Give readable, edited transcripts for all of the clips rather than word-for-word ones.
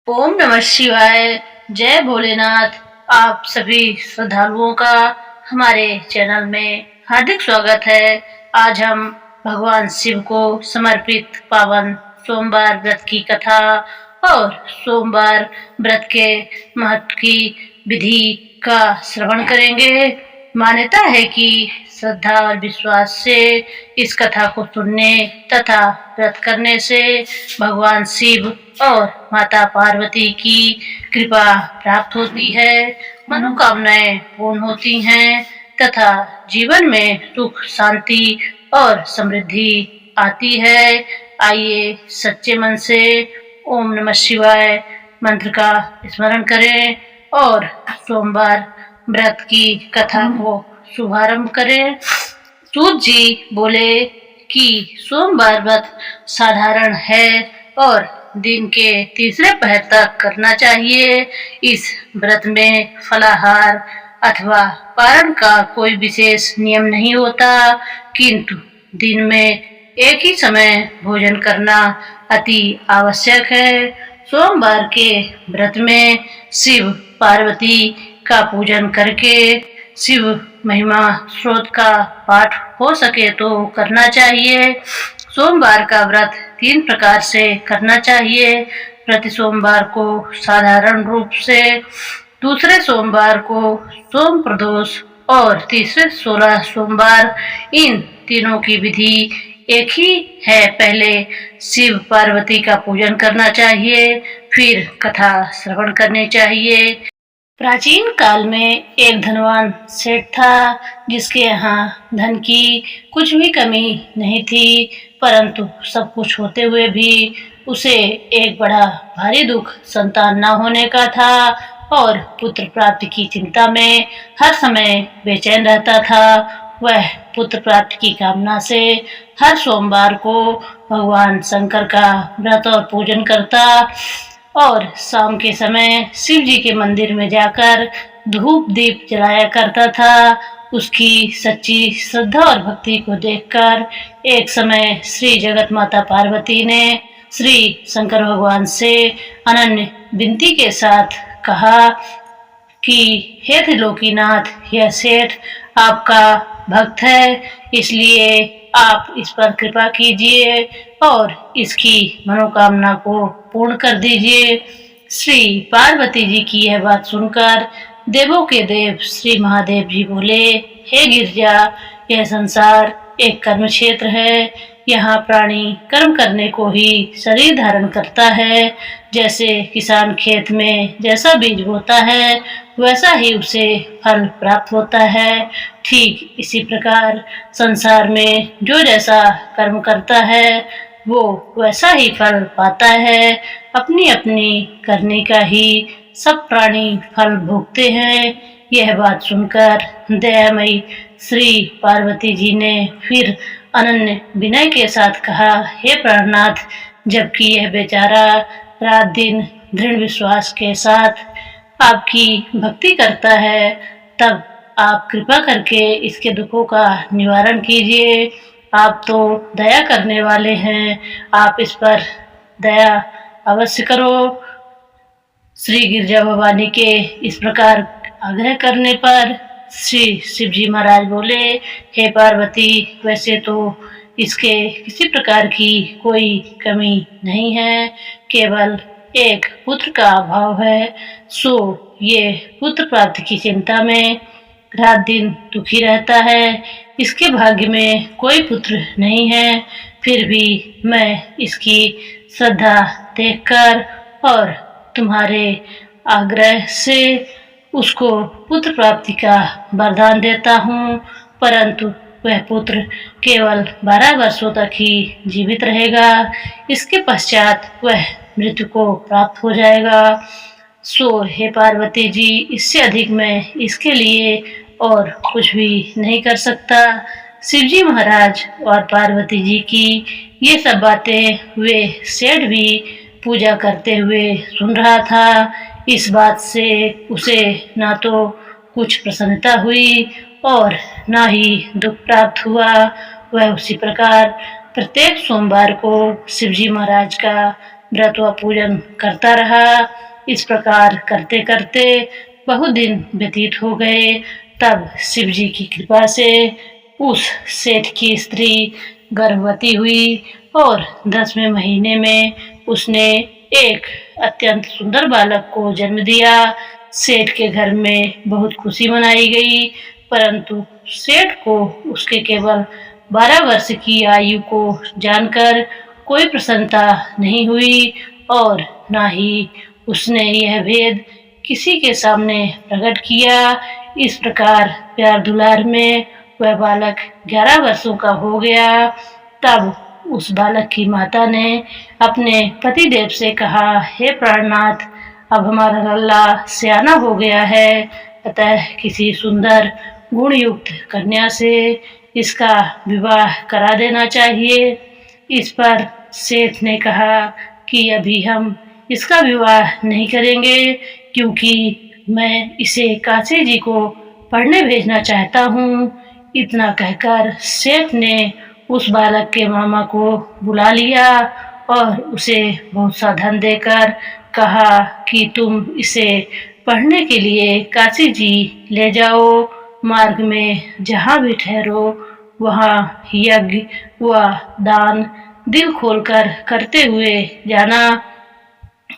ओम नमः शिवाय। जय भोलेनाथ। आप सभी श्रद्धालुओं का हमारे चैनल में हार्दिक स्वागत है। आज हम भगवान शिव को समर्पित पावन सोमवार व्रत की कथा और सोमवार व्रत के महत्व की विधि का श्रवण करेंगे। मान्यता है कि श्रद्धा और विश्वास से इस कथा को सुनने तथा व्रत करने से भगवान शिव और माता पार्वती की कृपा प्राप्त होती है, मनोकामनाएं पूर्ण होती हैं तथा जीवन में सुख, शांति और समृद्धि आती है। आइए सच्चे मन से ओम नमः शिवाय मंत्र का स्मरण करें और सोमवार व्रत की कथा को शुभारंभ करें। सूत जी बोले कि सोमवार व्रत साधारण है और दिन के तीसरे पहर तक करना चाहिए। इस व्रत में फलाहार अथवा पारण का कोई विशेष नियम नहीं होता, किंतु दिन में एक ही समय भोजन करना अति आवश्यक है। सोमवार के व्रत में शिव पार्वती का पूजन करके शिव महिमा स्रोत का पाठ हो सके तो करना चाहिए। सोमवार का व्रत 3 प्रकार से करना चाहिए। प्रति सोमवार को साधारण रूप से, दूसरे सोमवार को सोम प्रदोष और तीसरे 16 सोमवार। इन तीनों की विधि एक ही है। पहले शिव पार्वती का पूजन करना चाहिए, फिर कथा श्रवण करनी चाहिए। प्राचीन काल में एक धनवान सेठ था, जिसके यहाँ धन की कुछ भी कमी नहीं थी, परंतु सब कुछ होते हुए भी उसे एक बड़ा भारी दुख संतान न होने का था और पुत्र प्राप्ति की चिंता में हर समय बेचैन रहता था। वह पुत्र प्राप्ति की कामना से हर सोमवार को भगवान शंकर का व्रत और पूजन करता और शाम के समय शिव जी के मंदिर में जाकर धूप दीप जलाया करता था। उसकी सच्ची श्रद्धा और भक्ति को देखकर एक समय श्री जगत माता पार्वती ने श्री शंकर भगवान से अनन्य विनती के साथ कहा कि हे त्रिलोकीनाथ, यह सेठ आपका भक्त है, इसलिए आप इस पर कृपा कीजिए और इसकी मनोकामना को पूर्ण कर दीजिए। श्री पार्वती जी की यह बात सुनकर देवों के देव श्री महादेव जी बोले, हे गिरजा, यह संसार एक कर्म क्षेत्र है। यहाँ प्राणी कर्म करने को ही शरीर धारण करता है। जैसे किसान खेत में जैसा बीज बोता है वैसा ही उसे फल प्राप्त होता है, ठीक इसी प्रकार संसार में जो जैसा कर्म करता है वो वैसा ही फल पाता है। अपनी अपनी करने का ही सब प्राणी फल भोगते हैं। यह बात सुनकर दयामयी श्री पार्वती जी ने फिर अनन्य विनय के साथ कहा, हे प्राणनाथ, जबकि यह बेचारा रात दिन दृढ़ विश्वास के साथ आपकी भक्ति करता है, तब आप कृपा करके इसके दुखों का निवारण कीजिए। आप तो दया करने वाले हैं, आप इस पर दया अवश्य करो। श्री गिरजा भवानी के इस प्रकार आग्रह करने पर श्री शिवजी महाराज बोले, हे पार्वती, वैसे तो इसके किसी प्रकार की कोई कमी नहीं है, केवल एक पुत्र का अभाव है। सो ये पुत्र प्राप्ति की चिंता में रात दिन दुखी रहता है। इसके भाग्य में कोई पुत्र नहीं है, फिर भी मैं इसकी श्रद्धा देखकर और तुम्हारे आग्रह से उसको पुत्र प्राप्ति का वरदान देता हूँ, परंतु वह पुत्र केवल 12 वर्षों तक ही जीवित रहेगा। इसके पश्चात वह मृत्यु को प्राप्त हो जाएगा। सो हे पार्वती जी, इससे अधिक मैं इसके लिए और कुछ भी नहीं कर सकता। शिवजी महाराज और पार्वती जी की ये सब बातें वे सेठ भी पूजा करते हुए सुन रहा था। इस बात से उसे ना तो कुछ प्रसन्नता हुई और ना ही दुख प्राप्त हुआ। वह उसी प्रकार प्रत्येक सोमवार को शिवजी महाराज का व्रत व पूजन करता रहा। इस प्रकार करते करते बहुत दिन व्यतीत हो गए। तब शिव जी की कृपा से उस सेठ की स्त्री गर्भवती हुई और 10वें महीने में उसने एक अत्यंत सुंदर बालक को जन्म दिया। सेठ के घर में बहुत खुशी मनाई गई, परंतु सेठ को उसके केवल 12 वर्ष की आयु को जानकर कोई प्रसन्नता नहीं हुई और न ही उसने यह भेद किसी के सामने प्रकट किया। इस प्रकार प्यार दुलार में वह बालक 11 वर्षों का हो गया। तब उस बालक की माता ने अपने पति देव से कहा, हे प्राणनाथ, अब हमारा लल्ला सयाना हो गया है, अतः किसी सुंदर गुण युक्त कन्या से इसका विवाह करा देना चाहिए। इस पर सेठ ने कहा कि अभी हम इसका विवाह नहीं करेंगे, क्योंकि मैं इसे काशी जी को पढ़ने भेजना चाहता हूँ। इतना कहकर सेठ ने उस बालक के मामा को बुला लिया और उसे बहुत सा धन देकर कहा कि तुम इसे पढ़ने के लिए काशी जी ले जाओ। मार्ग में जहाँ भी ठहरो वहाँ यज्ञ व दान दिल खोलकर करते हुए जाना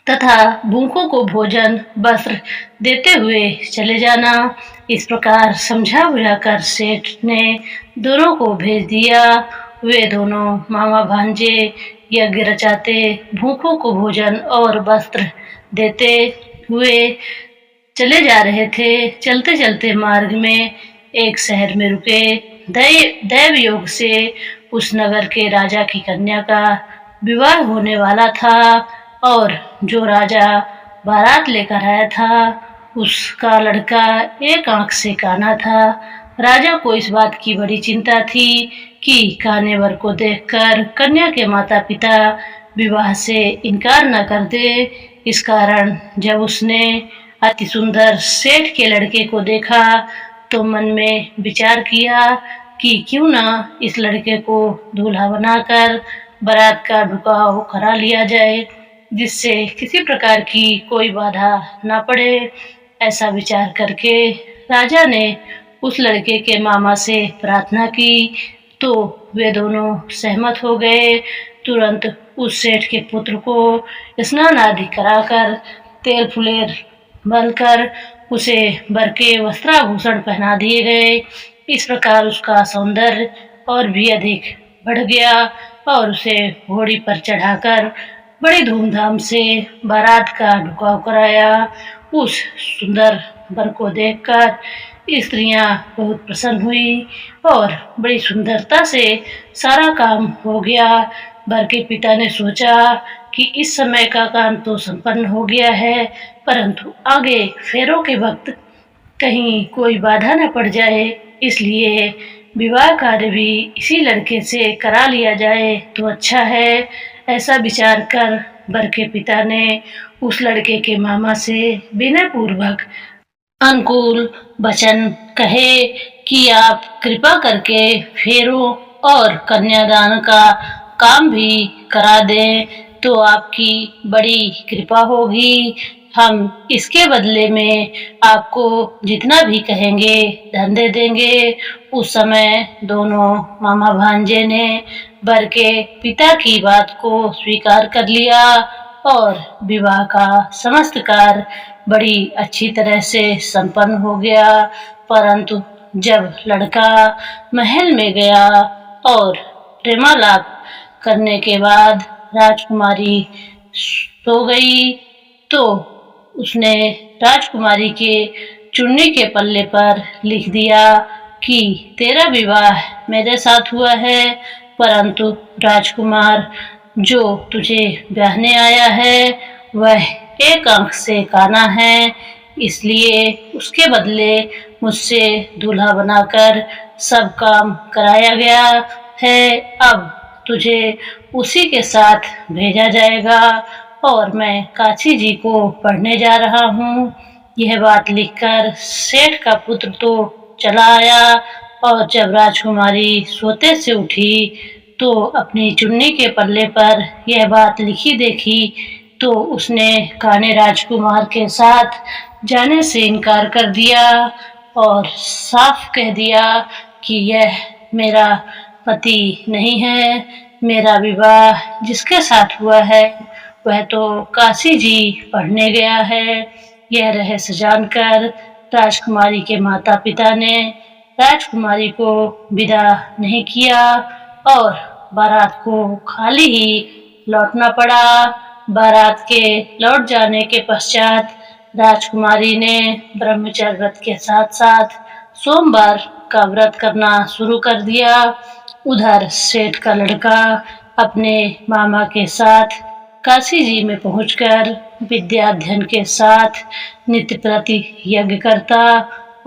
तथा भूखों को भोजन वस्त्र देते हुए चले जाना। इस प्रकार समझा बुझाकर सेठ ने दोनों को भेज दिया। वे दोनों मामा भांजे यज्ञ रचाते, भूखों को भोजन और वस्त्र देते हुए चले जा रहे थे। चलते चलते मार्ग में एक शहर में रुके। दैव योग से उस नगर के राजा की कन्या का विवाह होने वाला था और जो राजा बारात लेकर आया था उसका लड़का एक आंख से काना था। राजा को इस बात की बड़ी चिंता थी कि कानेवर को देखकर कन्या के माता पिता विवाह से इनकार न कर दे। इस कारण जब उसने अति सुंदर सेठ के लड़के को देखा तो मन में विचार किया कि क्यों ना इस लड़के को दूल्हा बनाकर बारात का ढुकाव करा लिया जाए, जिससे किसी प्रकार की कोई बाधा न पड़े। ऐसा विचार करके राजा ने उस लड़के के मामा से प्रार्थना की तो वे दोनों सहमत हो गए। तुरंत उस सेठ के पुत्र को स्नान आदि कराकर तेल फुलेर मलकर उसे वर के वस्त्राभूषण पहना दिए गए। इस प्रकार उसका सौंदर्य और भी अधिक बढ़ गया और उसे घोड़ी पर चढ़ाकर बड़ी धूमधाम से बारात का ढुकाव कराया। उस सुंदर वर को देखकर स्त्रियां बहुत प्रसन्न हुई और बड़ी सुंदरता से सारा काम हो गया। वर के पिता ने सोचा कि इस समय का काम तो संपन्न हो गया है, परंतु आगे फेरों के वक्त कहीं कोई बाधा न पड़ जाए, इसलिए विवाह कार्य भी इसी लड़के से करा लिया जाए तो अच्छा है। ऐसा विचार कर वर के पिता ने उस लड़के के मामा से विनय पूर्वक अनुकूल वचन कहे कि आप कृपा करके फेरों और कन्यादान का काम भी करा दें तो आपकी बड़ी कृपा होगी। हम इसके बदले में आपको जितना भी कहेंगे धन दे देंगे। उस समय दोनों मामा भांजे ने वर के पिता की बात को स्वीकार कर लिया और विवाह का समस्त कार्य बड़ी अच्छी तरह से संपन्न हो गया। परंतु जब लड़का महल में गया और प्रेमालाप करने के बाद राजकुमारी सो गई तो उसने राजकुमारी के चुन्नी के पल्ले पर लिख दिया कि तेरा विवाह मेरे साथ हुआ है, परंतु राजकुमार जो तुझे ब्याहने आया है वह एक आंख से काना है, इसलिए उसके बदले मुझसे दूल्हा बनाकर सब काम कराया गया है। अब तुझे उसी के साथ भेजा जाएगा और मैं काशी जी को पढ़ने जा रहा हूँ। यह बात लिखकर सेठ का पुत्र तो चला आया और जब राजकुमारी सोते से उठी तो अपनी चुन्नी के पल्ले पर यह बात लिखी देखी तो उसने कान्हे राजकुमार के साथ जाने से इनकार कर दिया और साफ कह दिया कि यह मेरा पति नहीं है। मेरा विवाह जिसके साथ हुआ है वह तो काशी जी पढ़ने गया है। यह रहस्य जानकर राजकुमारी के माता पिता ने राजकुमारी को विदा नहीं किया और बारात को खाली ही लौटना पड़ा। बारात के लौट जाने के पश्चात राजकुमारी ने ब्रह्मचर्य व्रत के साथ साथ सोमवार का व्रत करना शुरू कर दिया। उधर सेठ का लड़का अपने मामा के साथ काशी जी में पहुंचकर विद्याध्ययन के साथ नित्य प्रति यज्ञ करता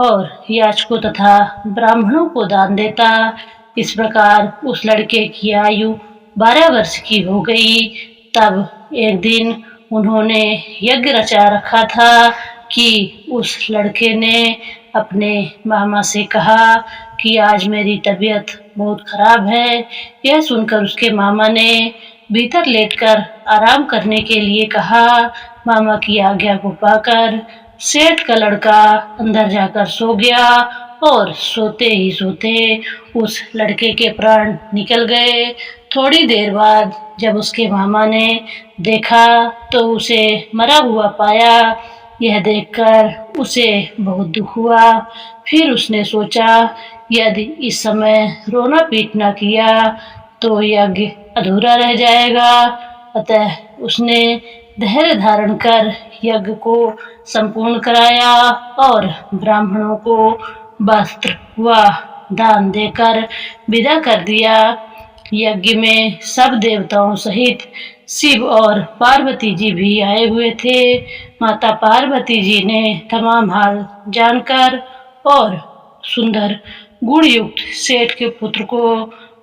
और याचकों तथा ब्राह्मणों को दान देता। इस प्रकार उस लड़के की आयु 12 वर्ष की हो गई। तब एक दिन उन्होंने यज्ञ रचा रखा था कि उस लड़के ने अपने मामा से कहा कि आज मेरी तबीयत बहुत खराब है। यह सुनकर उसके मामा ने भीतर लेटकर आराम करने के लिए कहा। मामा की आज्ञा को पाकर सेठ का लड़का अंदर जाकर सो गया और सोते ही सोते उस लड़के के प्राण निकल गए। थोड़ी देर बाद जब उसके मामा ने देखा तो उसे मरा हुआ पाया। यह देखकर उसे बहुत दुख हुआ। फिर उसने सोचा यदि इस समय रोना पीटना किया तो यज्ञ अधूरा रह जाएगा। अतः उसने धैर्य धारण कर यज्ञ को संपूर्ण कराया और ब्राह्मणों को वस्त्र व दान देकर विदा कर दिया। यज्ञ में सब देवताओं सहित शिव और पार्वती जी भी आए हुए थे। माता पार्वती जी ने तमाम हाल जानकर और सुंदर गुण युक्त सेठ के पुत्र को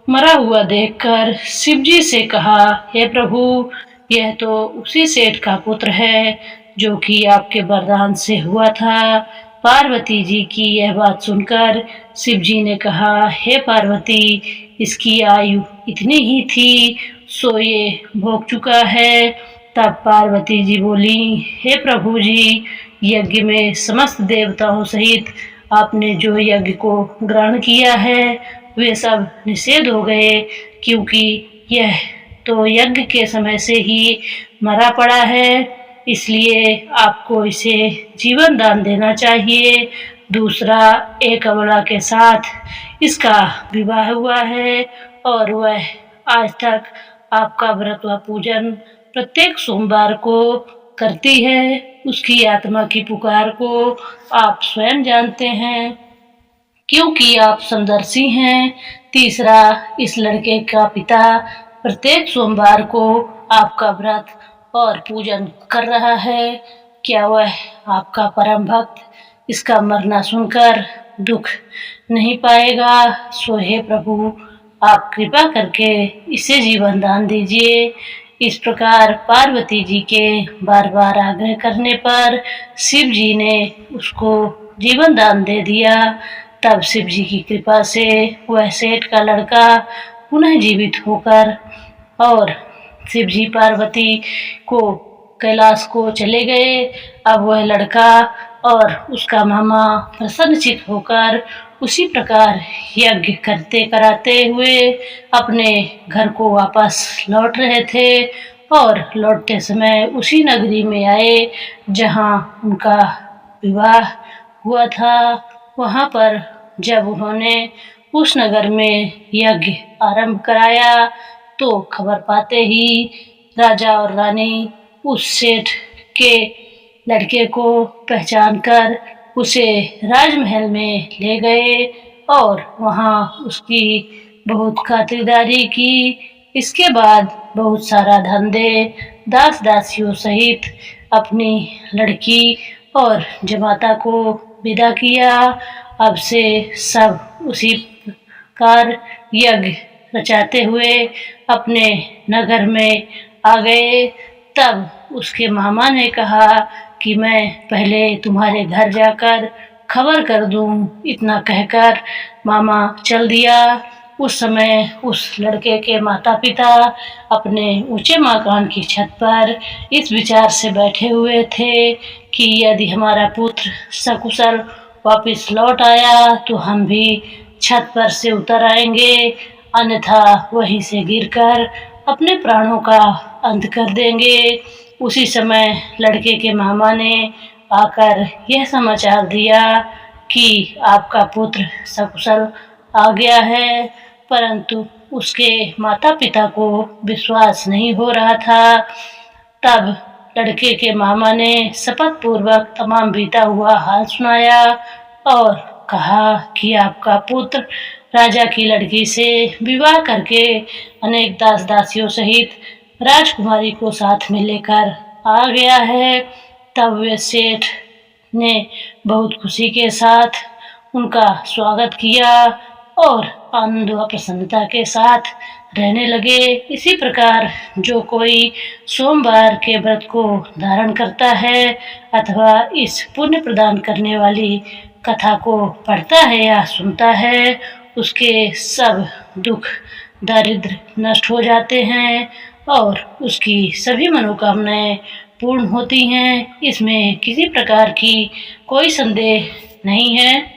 मरा हुआ देखकर शिव जी से कहा, हे प्रभु, यह तो उसी सेठ का पुत्र है जो कि आपके वरदान से हुआ था। पार्वती जी की यह बात सुनकर शिव जी ने कहा, हे पार्वती, इसकी आयु इतनी ही थी सो ये भोग चुका है। तब पार्वती जी बोली, हे प्रभु जी, यज्ञ में समस्त देवताओं सहित आपने जो यज्ञ को ग्रहण किया है वे सब निषेध हो गए, क्योंकि यह तो यज्ञ के समय से ही मरा पड़ा है। इसलिए आपको इसे जीवन दान देना चाहिए। दूसरा, एक अबला के साथ इसका विवाह हुआ है और वह आज तक आपका व्रत व पूजन प्रत्येक सोमवार को करती है। उसकी आत्मा की पुकार को आप स्वयं जानते हैं क्योंकि आप समदर्शी हैं। तीसरा, इस लड़के का पिता प्रत्येक सोमवार को आपका व्रत और पूजन कर रहा है। क्या वह आपका परम भक्त इसका मरना सुनकर दुख नहीं पाएगा? सो हे प्रभु, आप कृपा करके इसे जीवन दान दीजिए। इस प्रकार पार्वती जी के बार बार आग्रह करने पर शिव जी ने उसको जीवन दान दे दिया। तब शिव जी की कृपा से वह सेठ का लड़का पुनः जीवित होकर और शिव जी पार्वती को कैलाश को चले गए। अब वह लड़का और उसका मामा प्रसन्नचित्त होकर उसी प्रकार यज्ञ करते कराते हुए अपने घर को वापस लौट रहे थे और लौटते समय उसी नगरी में आए जहां उनका विवाह हुआ था। वहां पर जब उन्होंने उस नगर में यज्ञ आरंभ कराया तो खबर पाते ही राजा और रानी उस सेठ के लड़के को पहचान कर उसे राजमहल में ले गए और वहां उसकी बहुत खातिरदारी की। इसके बाद बहुत सारा धन दे दास दासियों सहित अपनी लड़की और जमाता को विदा किया। अब से सब उसी प्रकार यज्ञ रचाते हुए अपने नगर में आ गए। तब उसके मामा ने कहा कि मैं पहले तुम्हारे घर जाकर खबर कर दूं। इतना कहकर मामा चल दिया। उस समय उस लड़के के माता पिता अपने ऊंचे मकान की छत पर इस विचार से बैठे हुए थे कि यदि हमारा पुत्र सकुशल वापस लौट आया तो हम भी छत पर से उतर आएंगे, अन्यथा वहीं से गिरकर अपने प्राणों का अंत कर देंगे। उसी समय लड़के के मामा ने आकर यह समाचार दिया कि आपका पुत्र सकुशल आ गया है, परंतु उसके माता पिता को विश्वास नहीं हो रहा था। तब लड़के के मामा ने शपथ पूर्वक तमाम बीता हुआ हाल सुनाया और कहा कि आपका पुत्र राजा की लड़की से विवाह करके अनेक दास दासियों सहित राजकुमारी को साथ में लेकर आ गया है। तब वे सेठ ने बहुत खुशी के साथ उनका स्वागत किया और आनंद व प्रसन्नता के साथ रहने लगे। इसी प्रकार जो कोई सोमवार के व्रत को धारण करता है अथवा इस पुण्य प्रदान करने वाली कथा को पढ़ता है या सुनता है, उसके सब दुख दारिद्र नष्ट हो जाते हैं और उसकी सभी मनोकामनाएं पूर्ण होती हैं। इसमें किसी प्रकार की कोई संदेह नहीं है।